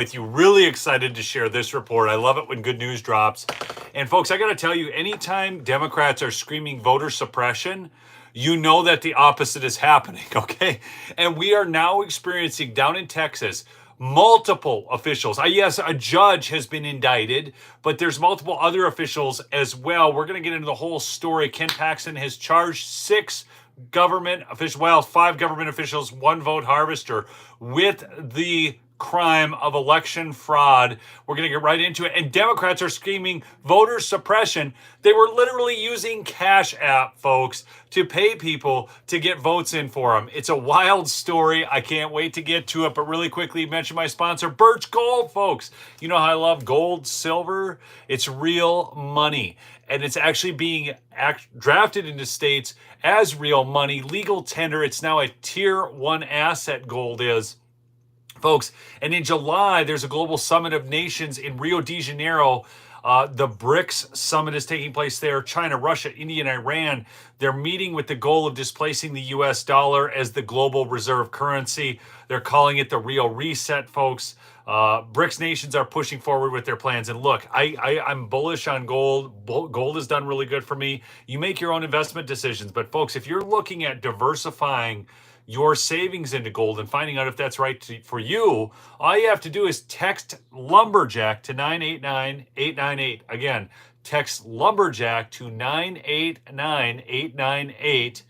with you. Really excited to share this report. I love it when good news drops. And folks, I got to tell you, anytime Democrats are screaming voter suppression, you know that the opposite is happening, okay? And we are now experiencing down in Texas multiple officials. Yes, a judge has been indicted, but there's multiple other officials as well. We're going to get into the whole story. Ken Paxton has charged 5 government officials, 1 vote harvester with the crime of election fraud. We're going to get right into it. And Democrats are screaming voter suppression. They were literally using Cash App, folks, to pay people to get votes in for them. It's a wild story. I can't wait to get to it. But really quickly, mention my sponsor, Birch Gold, folks. You know how I love gold, silver. It's real money. And it's actually being drafted into states as real money, legal tender. It's now a tier 1 asset, gold is. Folks, and in July, there's a global summit of nations in Rio de Janeiro. The BRICS summit is taking place there. China, Russia, India, and Iran. They're meeting with the goal of displacing the US dollar as the global reserve currency. They're calling it the Rio Reset, folks. BRICS nations are pushing forward with their plans. And look, I'm bullish on gold. Gold has done really good for me. You make your own investment decisions. But folks, if you're looking at diversifying your savings into gold and finding out if that's right for you, all you have to do is text Lumberjack to 989-898. Again, text Lumberjack to 989-898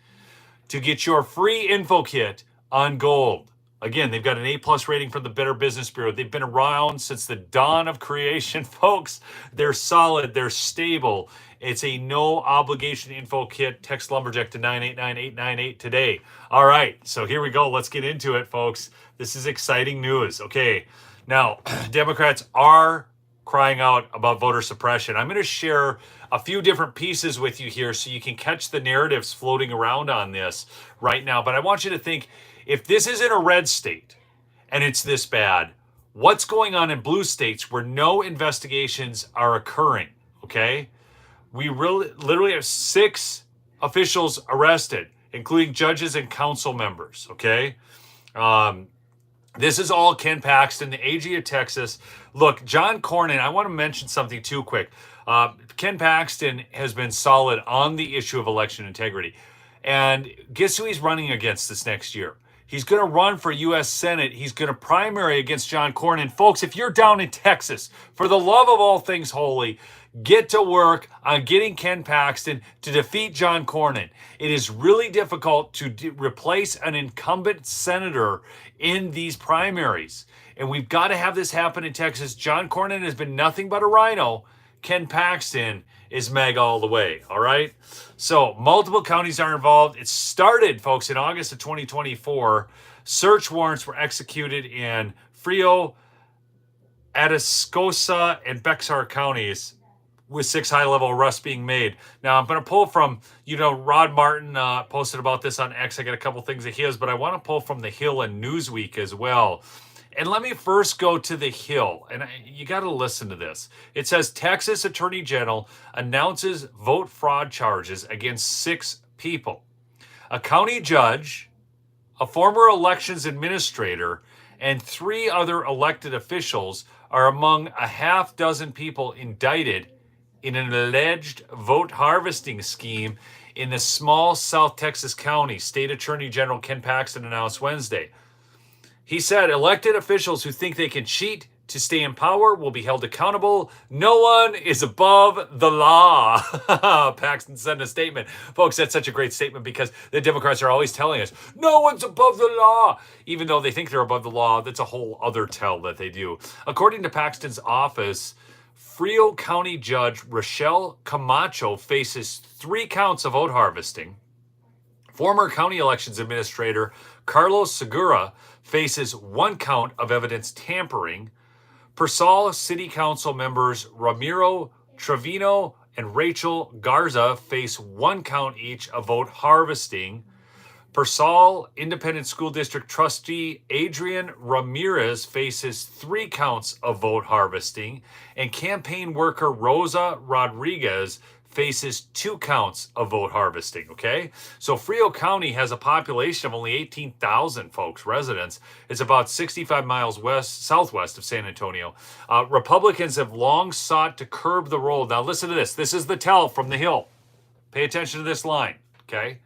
to get your free info kit on gold. Again, they've got an A+ rating from the Better Business Bureau. They've been around since the dawn of creation, folks. They're solid. They're stable. It's a no obligation info kit. Text Lumberjack to 989-898 today. All right, so here we go. Let's get into it, folks. This is exciting news. Okay, now Democrats are crying out about voter suppression. I'm going to share a few different pieces with you here so you can catch the narratives floating around on this right now. But I want you to think, if this is in a red state and it's this bad, what's going on in blue states where no investigations are occurring, okay? We literally have 6 officials arrested, including judges and council members, okay? This is all Ken Paxton, the AG of Texas. Look, John Cornyn, I want to mention something too quick. Ken Paxton has been solid on the issue of election integrity. And guess who he's running against this next year? He's going to run for U.S. Senate. He's going to primary against John Cornyn. Folks, if you're down in Texas, for the love of all things holy, get to work on getting Ken Paxton to defeat John Cornyn. It is really difficult to replace an incumbent senator in these primaries. And we've got to have this happen in Texas. John Cornyn has been nothing but a rhino. Ken Paxton is MAGA all the way, all right? So multiple counties are involved. It started, folks, in August of 2024. Search warrants were executed in Frio, Atascosa, and Bexar counties, with 6 high-level arrests being made. Now, I'm going to pull from, Rod Martin posted about this on X. I got a couple things of his, but I want to pull from The Hill and Newsweek as well. And let me first go to The Hill, and you got to listen to this. It says, Texas Attorney General announces vote fraud charges against 6 people. A county judge, a former elections administrator, and 3 other elected officials are among a half dozen people indicted in an alleged vote harvesting scheme in the small South Texas county, State Attorney General Ken Paxton announced Wednesday. He said elected officials who think they can cheat to stay in power will be held accountable. No one is above the law, Paxton said in a statement. Folks, that's such a great statement because the Democrats are always telling us, no one's above the law. Even though they think they're above the law, that's a whole other tell that they do. According to Paxton's office, Frio County Judge Rochelle Camacho faces 3 counts of vote harvesting. Former county elections administrator Carlos Segura faces 1 count of evidence tampering. Persal City Council members Ramiro Trevino and Rachel Garza face 1 count each of vote harvesting. Persal Independent School District trustee Adrian Ramirez faces 3 counts of vote harvesting, and campaign worker Rosa Rodriguez faces 2 counts of vote harvesting, okay? So Frio County has a population of only 18,000 folks, residents. It's about 65 miles southwest of San Antonio. Republicans have long sought to curb the role. Now listen to this. This is the tell from the Hill. Pay attention to this line, okay?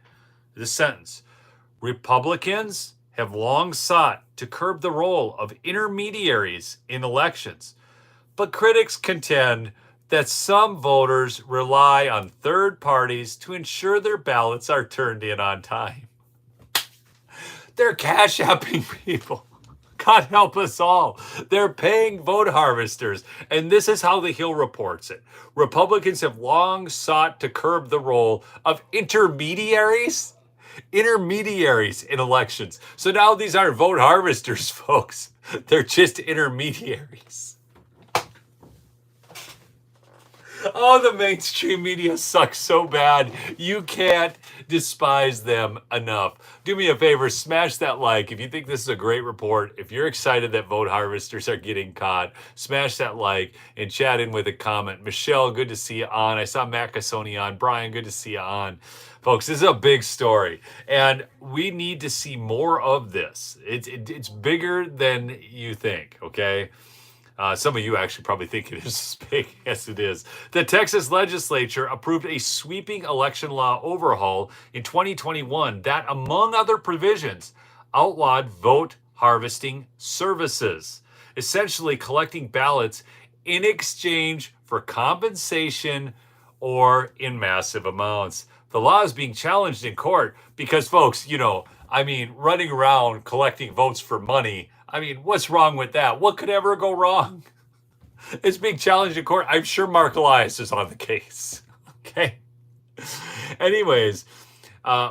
This sentence. Republicans have long sought to curb the role of intermediaries in elections, but critics contend that some voters rely on third parties to ensure their ballots are turned in on time. They're cash apping people. God help us all. They're paying vote harvesters. And this is how the Hill reports it. Republicans have long sought to curb the role of intermediaries in elections. So now these aren't vote harvesters, folks. They're just intermediaries. Oh, the mainstream media sucks so bad. You can't despise them enough. Do me a favor, smash that like. If you think this is a great report, if you're excited that vote harvesters are getting caught, smash that like and chat in with a comment. Michelle, good to see you on. I saw Matt Cassoni on. Brian, good to see you on. Folks, this is a big story, and we need to see more of this. It's bigger than you think, okay? Some of you actually probably think it is as big as it is. The Texas legislature approved a sweeping election law overhaul in 2021 that, among other provisions, outlawed vote harvesting services, essentially collecting ballots in exchange for compensation or in massive amounts. The law is being challenged in court because, folks, running around collecting votes for money, what's wrong with that? What could ever go wrong? It's being challenged in court. I'm sure Mark Elias is on the case. Okay. Anyways,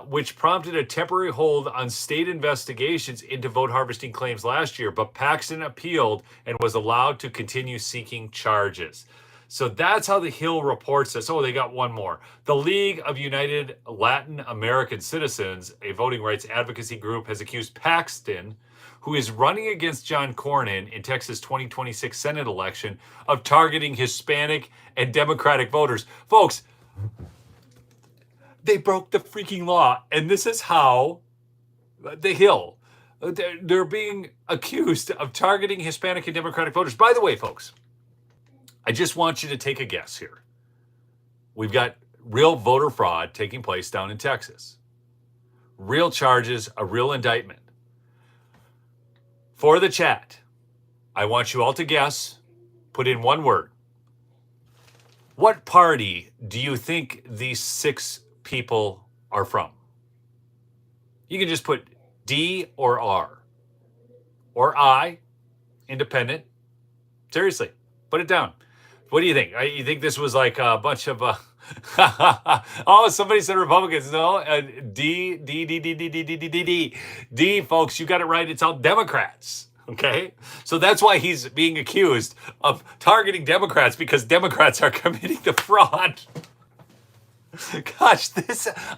which prompted a temporary hold on state investigations into vote harvesting claims last year, but Paxton appealed and was allowed to continue seeking charges. So that's how the Hill reports this. Oh, they got one more. The League of United Latin American Citizens, a voting rights advocacy group, has accused Paxton, who is running against John Cornyn in Texas' 2026 Senate election, of targeting Hispanic and Democratic voters. Folks, they broke the freaking law. And this is how the Hill, they're being accused of targeting Hispanic and Democratic voters. By the way, folks, I just want you to take a guess here. We've got real voter fraud taking place down in Texas. Real charges, a real indictment. For the chat, I want you all to guess, put in one word. What party do you think these 6 people are from? You can just put D or R. Or I, independent. Seriously, put it down. What do you think? You think this was like a bunch of... oh, somebody said Republicans. No, D, folks, you got it right. It's all Democrats. Okay? So that's why he's being accused of targeting Democrats, because Democrats are committing the fraud. Gosh,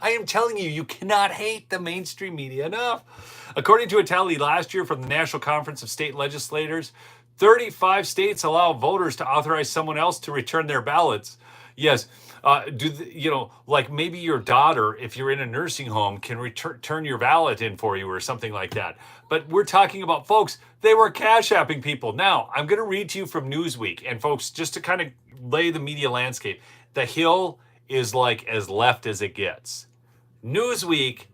I am telling you, you cannot hate the mainstream media enough. According to a tally last year from the National Conference of State Legislators, 35 states allow voters to authorize someone else to return their ballots. Yes, like maybe your daughter, if you're in a nursing home, can return your ballot in for you or something like that. But we're talking about, folks, they were cash apping people. Now, I'm going to read to you from Newsweek. And folks, just to kind of lay the media landscape, the Hill is like as left as it gets. Newsweek,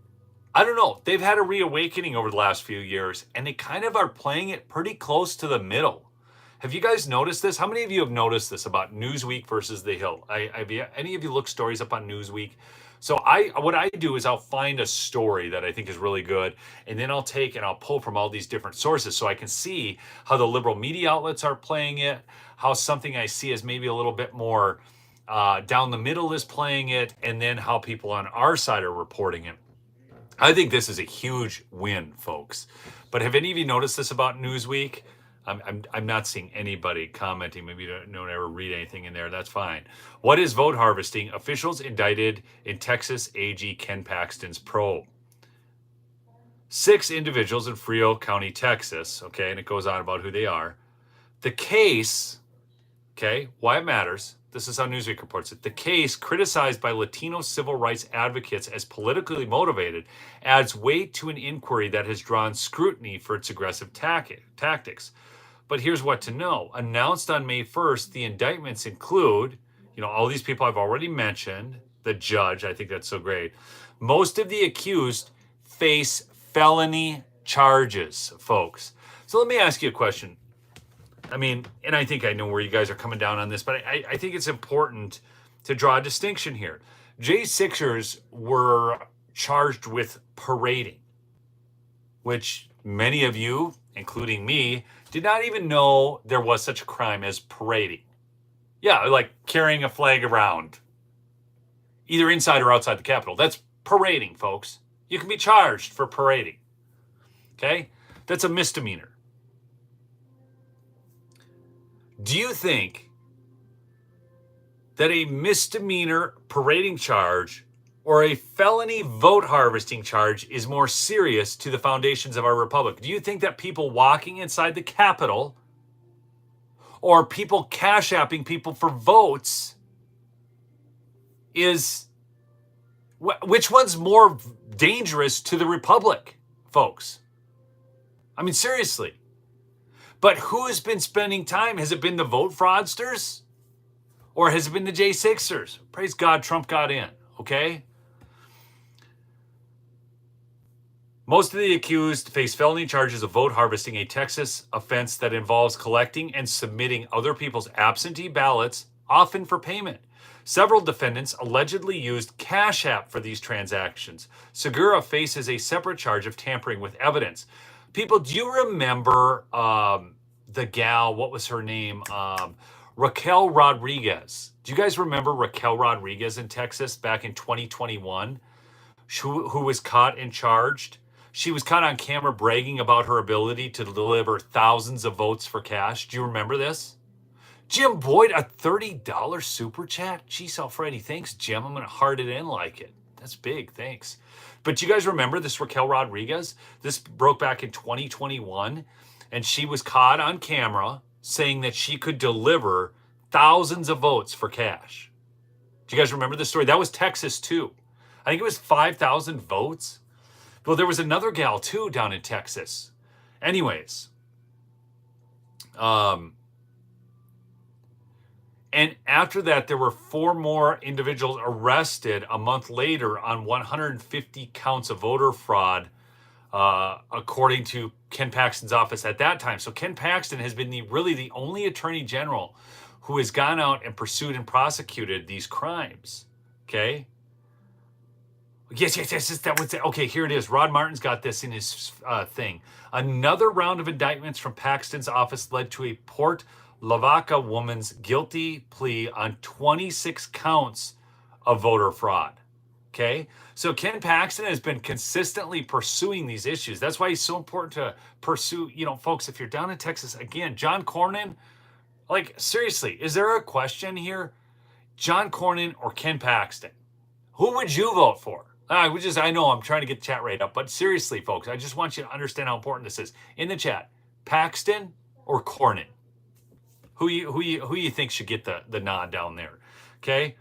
I don't know, they've had a reawakening over the last few years, and they kind of are playing it pretty close to the middle. Have you guys noticed this? How many of you have noticed this about Newsweek versus The Hill? Have any of you look stories up on Newsweek? So what I do is I'll find a story that I think is really good, and then I'll take and I'll pull from all these different sources so I can see how the liberal media outlets are playing it, how something I see as maybe a little bit more down the middle is playing it, and then how people on our side are reporting it. I think this is a huge win, folks. But have any of you noticed this about Newsweek? I'm not seeing anybody commenting. Maybe you don't ever read anything in there. That's fine. What is vote harvesting? Officials indicted in Texas AG Ken Paxton's probe. 6 individuals in Frio County, Texas. Okay, and it goes on about who they are. The case Okay, why it matters. This is how Newsweek reports it. The case, criticized by Latino civil rights advocates as politically motivated, adds weight to an inquiry that has drawn scrutiny for its aggressive tactics. But here's what to know. Announced on May 1st, the indictments include, all these people I've already mentioned, the judge, I think that's so great. Most of the accused face felony charges, folks. So let me ask you a question. I mean, and I think I know where you guys are coming down on this, but I think it's important to draw a distinction here. J6ers were charged with parading, which many of you, including me, did not even know there was such a crime as parading. Yeah, like carrying a flag around, either inside or outside the Capitol. That's parading, folks. You can be charged for parading. Okay? That's a misdemeanor. Do you think that a misdemeanor parading charge or a felony vote harvesting charge is more serious to the foundations of our republic? Do you think that people walking inside the Capitol or people cash apping people for votes is, which one's more dangerous to the republic, folks? I mean, seriously. But who's been spending time? Has it been the vote fraudsters? Or has it been the J6ers? Praise God, Trump got in, okay? Most of the accused face felony charges of vote harvesting, a Texas offense that involves collecting and submitting other people's absentee ballots, often for payment. Several defendants allegedly used Cash App for these transactions. Segura faces a separate charge of tampering with evidence. People, do you remember the gal, what was her name? Raquel Rodriguez. Do you guys remember Raquel Rodriguez in Texas back in 2021? Who was caught and charged? She was caught on camera bragging about her ability to deliver thousands of votes for cash. Do you remember this? Jim Boyd, a $30 super chat? Jeez, Alfredo, thanks, Jim. I'm going to heart it in like it. That's big, thanks. But you guys remember this Raquel Rodriguez? This broke back in 2021, and she was caught on camera saying that she could deliver thousands of votes for cash. Do you guys remember this story? That was Texas, too. I think it was 5,000 votes. Well, there was another gal, too, down in Texas. Anyways. And after that, there were 4 more individuals arrested a month later on 150 counts of voter fraud, according to Ken Paxton's office at that time. So Ken Paxton has been really the only attorney general who has gone out and pursued and prosecuted these crimes. Okay? Yes, that was it. Okay, here it is. Rod Martin's got this in his thing. Another round of indictments from Paxton's office led to a Port Lavaca woman's guilty plea on 26 counts of voter fraud. Okay? So Ken Paxton has been consistently pursuing these issues. That's why he's so important to pursue, folks, if you're down in Texas, again, John Cornyn, like, seriously, is there a question here? John Cornyn or Ken Paxton? Who would you vote for? I know I'm trying to get the chat rate up, but seriously, folks, I just want you to understand how important this is. In the chat, Paxton or Cornyn? Who you think should get the nod down there? Okay?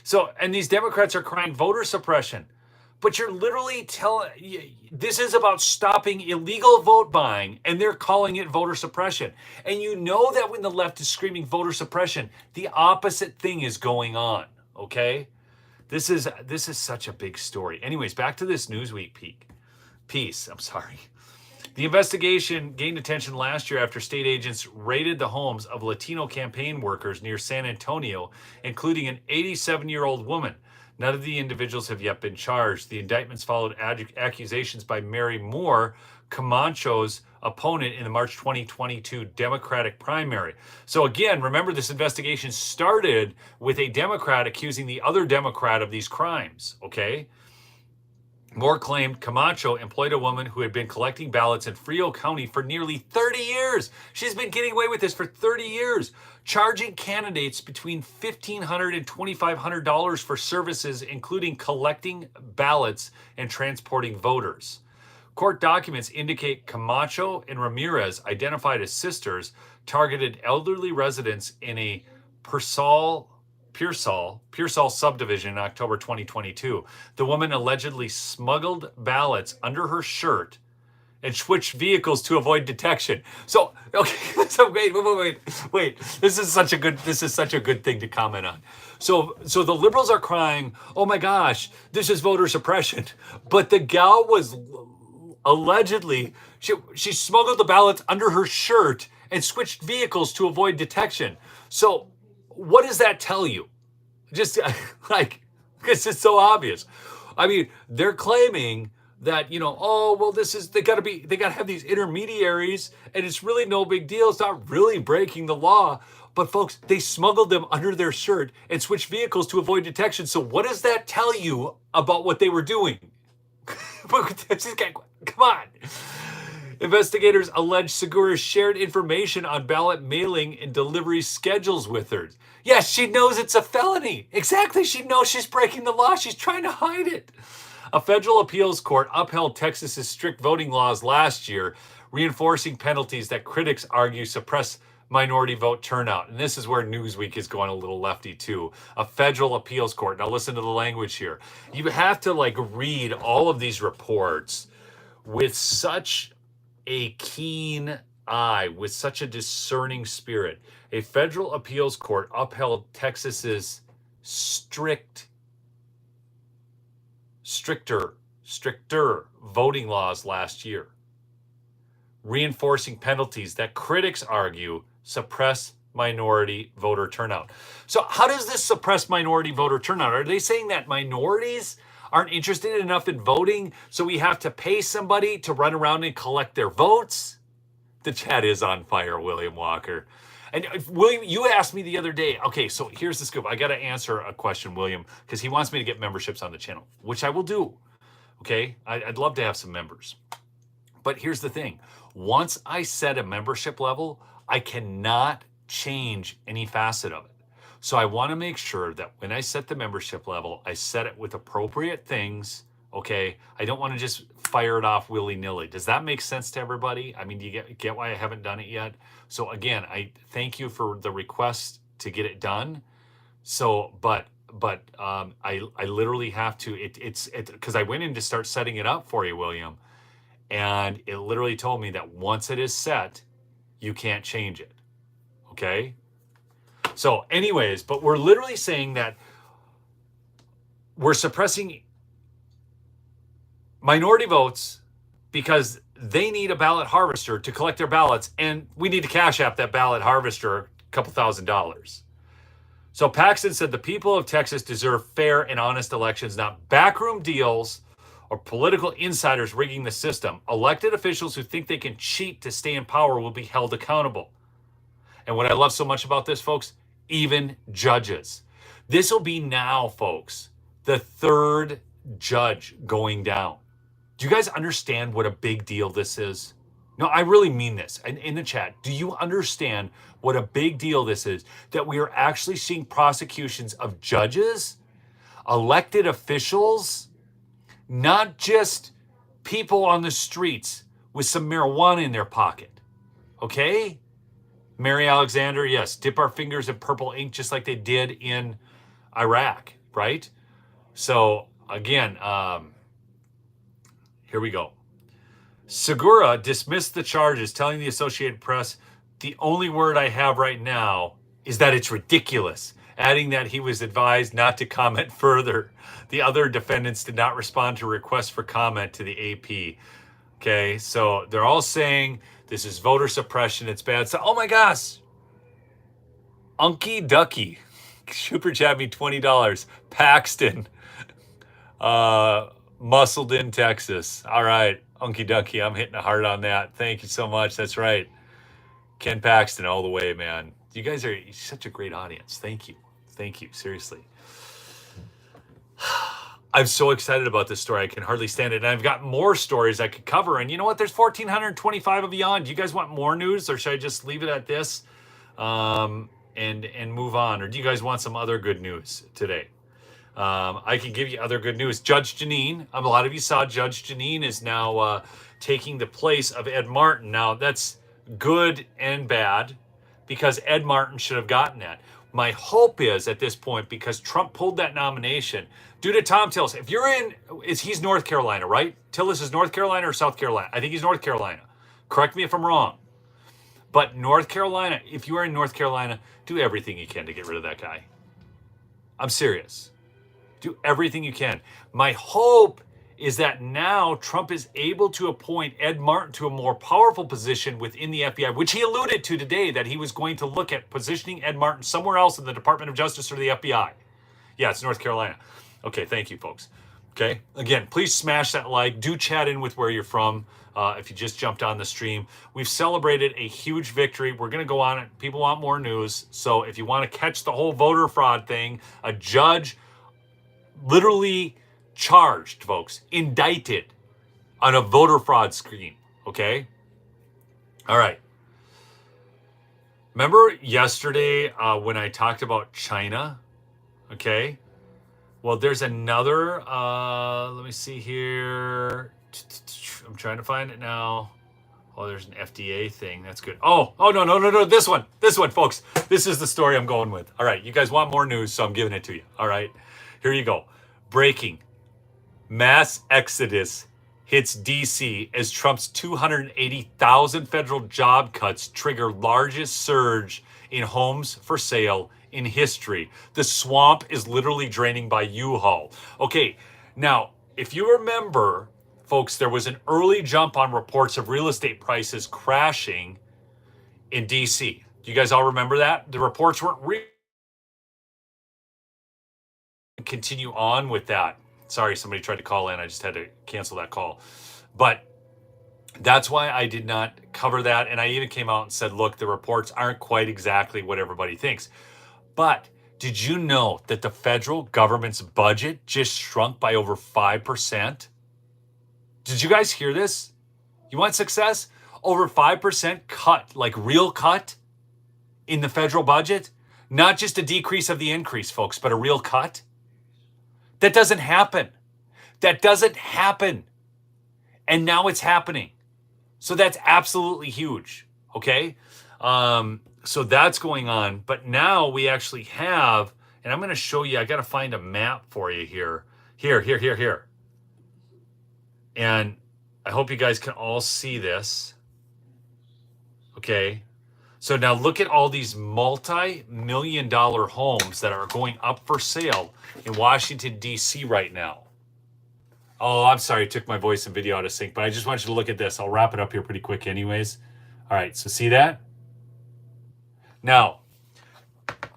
So, and these Democrats are crying voter suppression. But you're literally telling, this is about stopping illegal vote buying, and they're calling it voter suppression. And you know that when the left is screaming voter suppression, the opposite thing is going on, okay? This is such a big story. Anyways, back to this Newsweek piece. The investigation gained attention last year after state agents raided the homes of Latino campaign workers near San Antonio, including an 87-year-old woman. None of the individuals have yet been charged. The indictments followed accusations by Mary Moore, Camacho's opponent in the March 2022 Democratic primary. So again, remember, this investigation started with a Democrat accusing the other Democrat of these crimes, okay? Moore claimed Camacho employed a woman who had been collecting ballots in Frio County for nearly 30 years. She's been getting away with this for 30 years, charging candidates between $1,500 and $2,500 for services, including collecting ballots and transporting voters. Court documents indicate Camacho and Ramirez, identified as sisters, targeted elderly residents in a Pearsall subdivision in October 2022. The woman allegedly smuggled ballots under her shirt and switched vehicles to avoid detection. So, okay, so wait. This is such a good thing to comment on. So the liberals are crying, "Oh my gosh, this is voter suppression." But the gal was allegedly she smuggled the ballots under her shirt and switched vehicles to avoid detection. So, what does that tell you? Just like, because it's so obvious. I mean, they're claiming that, oh, well, they got to have these intermediaries and it's really no big deal. It's not really breaking the law. But folks, they smuggled them under their shirt and switched vehicles to avoid detection. So what does that tell you about what they were doing? Come on. Investigators allege Segura shared information on ballot mailing and delivery schedules with her. Yes, she knows it's a felony. Exactly. She knows she's breaking the law. She's trying to hide it. A federal appeals court upheld Texas's strict voting laws last year, reinforcing penalties that critics argue suppress minority vote turnout. And this is where Newsweek is going a little lefty too. A federal appeals court. Now listen to the language here. You have to read all of these reports with such a keen eye, with such a discerning spirit. A federal appeals court upheld Texas's stricter voting laws last year, reinforcing penalties that critics argue suppress minority voter turnout. So how does this suppress minority voter turnout? Are they saying that minorities aren't interested enough in voting, so we have to pay somebody to run around and collect their votes? The chat is on fire, William Walker. And William, you asked me the other day, okay, so here's the scoop. I got to answer a question, William, because he wants me to get memberships on the channel, which I will do. Okay, I'd love to have some members. But here's the thing. Once I set a membership level, I cannot change any facet of it. So I want to make sure that when I set the membership level, I set it with appropriate things. Okay, I don't want to just fire it off willy-nilly. Does that make sense to everybody? I mean, do you get why I haven't done it yet? So again, I thank you for the request to get it done. So, but I literally have to. It's because I went in to start setting it up for you, William, and it literally told me that once it is set, you can't change it. Okay. So, anyways, but we're literally saying that we're suppressing minority votes because they need a ballot harvester to collect their ballots, and we need to cash app that ballot harvester a couple $1,000s. So Paxton said the people of Texas deserve fair and honest elections, not backroom deals or political insiders rigging the system. Elected officials who think they can cheat to stay in power will be held accountable. And what I love so much about this, folks, even judges. This will be now, folks, the third judge going down. Do you guys understand what a big deal this is? No, I really mean this. And in the chat, do you understand what a big deal this is? That we are actually seeing prosecutions of judges, elected officials, not just people on the streets with some marijuana in their pocket. Okay? Mary Alexander, yes, dip our fingers in purple ink just like they did in Iraq, right? So again, here we go. Segura dismissed the charges, telling the Associated Press, "The only word I have right now is that it's ridiculous," adding that he was advised not to comment further. The other defendants did not respond to requests for comment to the AP. Okay, so they're all saying this is voter suppression, it's bad. So, oh my gosh. Unky Ducky. Super chat me $20. Paxton. Muscled in Texas. All right. Unky Ducky, I'm hitting a heart on that. Thank you so much. That's right. Ken Paxton all the way, man. You guys are such a great audience. Thank you. Thank you. Seriously. I'm so excited about this story. I can hardly stand it. And I've got more stories I could cover. And you know what? There's 1,425 of you on. Do you guys want more news, or should I just leave it at this and move on? Or do you guys want some other good news today? I can give you other good news. Judge Janine, a lot of you saw Judge Janine is now taking the place of Ed Martin. Now, that's good and bad. because Ed Martin should have gotten that. My hope is at this point, because Trump pulled that nomination, due to Tom Tillis, if you're in, he's North Carolina, right? Tillis is North Carolina or South Carolina? I think he's North Carolina. Correct me if I'm wrong. But North Carolina, if you are in North Carolina, do everything you can to get rid of that guy. I'm serious. Do everything you can. My hope is that now Trump is able to appoint Ed Martin to a more powerful position within the FBI, which he alluded to today, that he was going to look at positioning Ed Martin somewhere else in the Department of Justice or the FBI. Yeah, it's North Carolina. Okay, thank you, folks. Okay, again, please smash that like. Do chat in with where you're from. If you just jumped on the stream, we've celebrated a huge victory. We're going to go on it. People want more news. So if you want to catch the whole voter fraud thing, a judge literally charged, folks, indicted on a voter fraud scheme. Okay. All right. Remember yesterday when I talked about China? Okay. Well, there's another, let me see here. I'm trying to find it now. Oh, there's an FDA thing. That's good. Oh, no. This one, folks. This is the story I'm going with. All right. You guys want more news, so I'm giving it to you. All right. Here you go. Breaking. Mass exodus hits D.C. as Trump's 280,000 federal job cuts trigger largest surge in homes for sale in history. The swamp is literally draining by U-Haul. Okay. Now, if you remember, folks, there was an early jump on reports of real estate prices crashing in D.C. Do you guys all remember that? The reports weren't real. Continue on with that. Sorry, somebody tried to call in. I just had to cancel that call. But that's why I did not cover that. And I even came out and said, look, the reports aren't quite exactly what everybody thinks. But did you know that the federal government's budget just shrunk by over 5%? Did you guys hear this? You want success? Over 5% cut, like real cut in the federal budget? Not just a decrease of the increase, folks, but a real cut? That doesn't happen. That doesn't happen. And now it's happening. So that's absolutely huge. Okay? So that's going on. But now we actually have, and I'm going to show you, I got to find a map for you here. Here. And I hope you guys can all see this. Okay. So now look at all these multi-million-dollar homes that are going up for sale in Washington, D.C. right now. Oh, I'm sorry. I took my voice and video out of sync, but I just want you to look at this. I'll wrap it up here pretty quick anyways. All right. So see that? Now,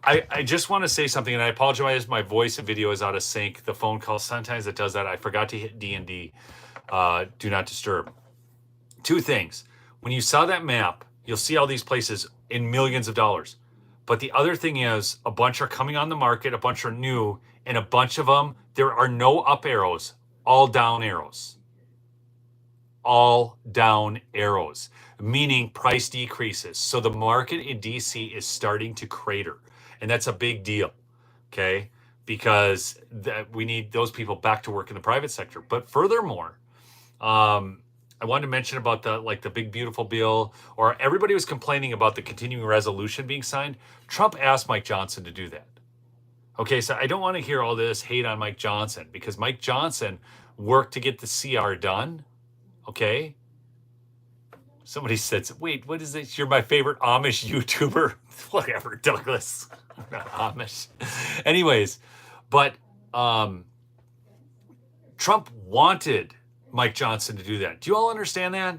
I just want to say something, and I apologize. My voice and video is out of sync. The phone call, sometimes it does that. I forgot to hit D&D. Do not disturb. Two things. When you saw that map, you'll see all these places in millions of dollars. But the other thing is, a bunch are coming on the market, a bunch are new, and a bunch of them, there are no up arrows, all down arrows. All down arrows, meaning price decreases. So the market in DC is starting to crater. And that's a big deal, okay? Because we need those people back to work in the private sector. But furthermore, I wanted to mention about the big beautiful bill, or everybody was complaining about the continuing resolution being signed. Trump asked Mike Johnson to do that. Okay, so I don't want to hear all this hate on Mike Johnson, because Mike Johnson worked to get the CR done. Okay. Somebody said, wait, what is this? You're my favorite Amish YouTuber. Whatever, Douglas. I'm not Amish. Anyways, but Trump wanted Mike Johnson to do that. Do you all understand that?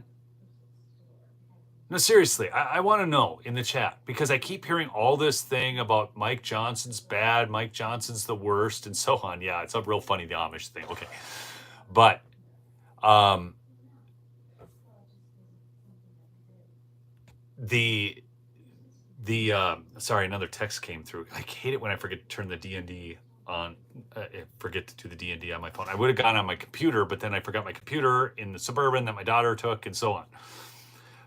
No, seriously, I want to know in the chat, because I keep hearing all this thing about Mike Johnson's bad, Mike Johnson's the worst, and so on. Yeah, it's a real funny, the Amish thing. Okay. But sorry, another text came through. I hate it when I forget to turn the D&D on, forget to do the D&D on my phone. I would have gone on my computer, but then I forgot my computer in the Suburban that my daughter took, and so on.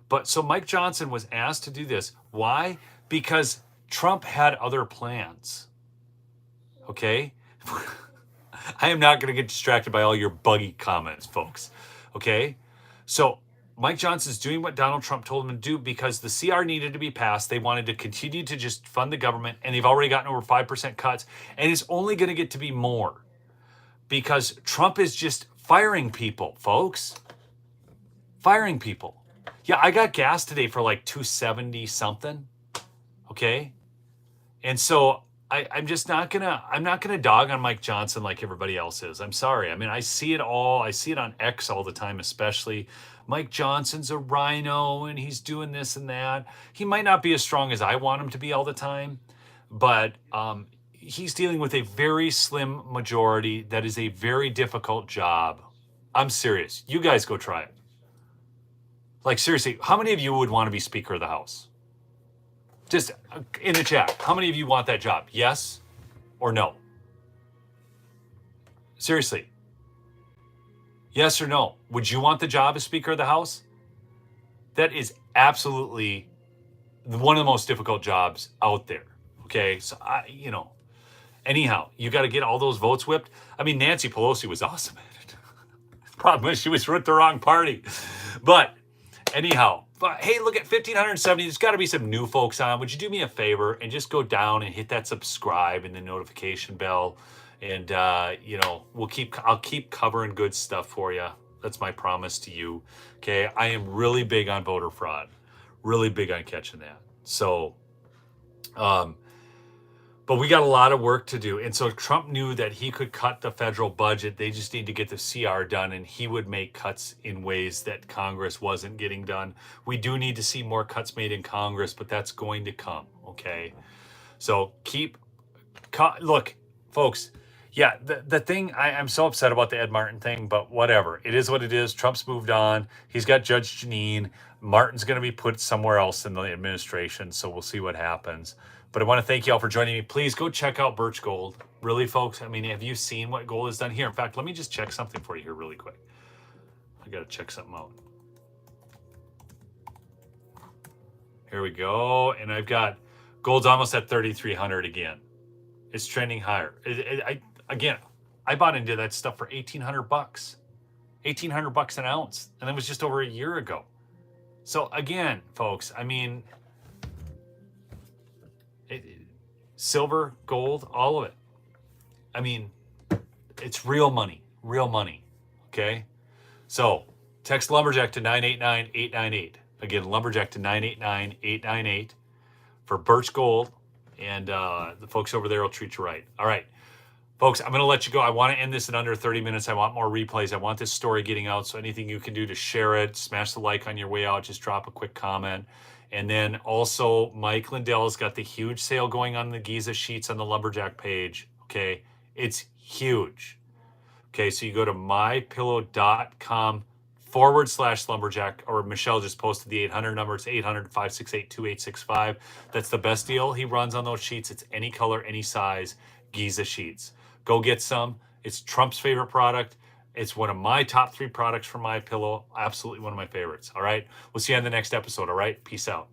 But so Mike Johnson was asked to do this. Why? Because Trump had other plans. Okay? I am not going to get distracted by all your buggy comments, folks. Okay? So Mike Johnson's doing what Donald Trump told him to do because the CR needed to be passed. They wanted to continue to just fund the government, and they've already gotten over 5% cuts, and it's only going to get to be more because Trump is just firing people, folks. Firing people. Yeah, I got gas today for like $2.70 something. Okay. And so I'm just not gonna dog on Mike Johnson like everybody else is. I'm sorry. I mean, I see it all. I see it on X all the time, especially. Mike Johnson's a rhino and he's doing this and that. He might not be as strong as I want him to be all the time, but he's dealing with a very slim majority. That is a very difficult job. I'm serious. You guys go try it. Like, seriously, how many of you would want to be Speaker of the House? Just in the chat, how many of you want that job? Yes or no? Seriously. Yes or no? Would you want the job as Speaker of the House? That is absolutely one of the most difficult jobs out there. Okay. So, anyhow, you got to get all those votes whipped. I mean, Nancy Pelosi was awesome at it. Problem is, she was with the wrong party. But anyhow, hey, look at 1,570. There's got to be some new folks on. Would you do me a favor and just go down and hit that subscribe and the notification bell? And, I'll keep covering good stuff for you. That's my promise to you. Okay. I am really big on voter fraud, really big on catching that. So, but we got a lot of work to do. And so Trump knew that he could cut the federal budget. They just need to get the CR done, and he would make cuts in ways that Congress wasn't getting done. We do need to see more cuts made in Congress, but that's going to come, okay? So look, folks, yeah, the thing, I'm so upset about the Ed Martin thing, but whatever. It is what it is. Trump's moved on. He's got Judge Jeanine. Martin's going to be put somewhere else in the administration, so we'll see what happens. But I want to thank you all for joining me. Please go check out Birch Gold. Really, folks, I mean, have you seen what gold has done here? In fact, let me just check something for you here really quick. I got to check something out. Here we go. And I've got gold's almost at 3,300 again. It's trending higher. I bought into that stuff for $1,800. $1,800 an ounce. And that was just over a year ago. So again, folks, I mean, silver, gold, all of it. I mean, it's real money, okay? So text Lumberjack to 989-898. Again, Lumberjack to 989-898 for Birch Gold, and the folks over there will treat you right. All right, folks, I'm going to let you go. I want to end this in under 30 minutes. I want more replays. I want this story getting out, so anything you can do to share it, smash the like on your way out, just drop a quick comment. And then also, Mike Lindell's got the huge sale going on the Giza sheets on the Lumberjack page. Okay, it's huge. Okay, so you go to mypillow.com/lumberjack, or Michelle just posted the 800 number. It's 800-568-2865. That's the best deal he runs on those sheets. It's any color, any size, Giza sheets. Go get some. It's Trump's favorite product. It's one of my top 3 products from MyPillow. Absolutely one of my favorites. All right. We'll see you on the next episode. All right. Peace out.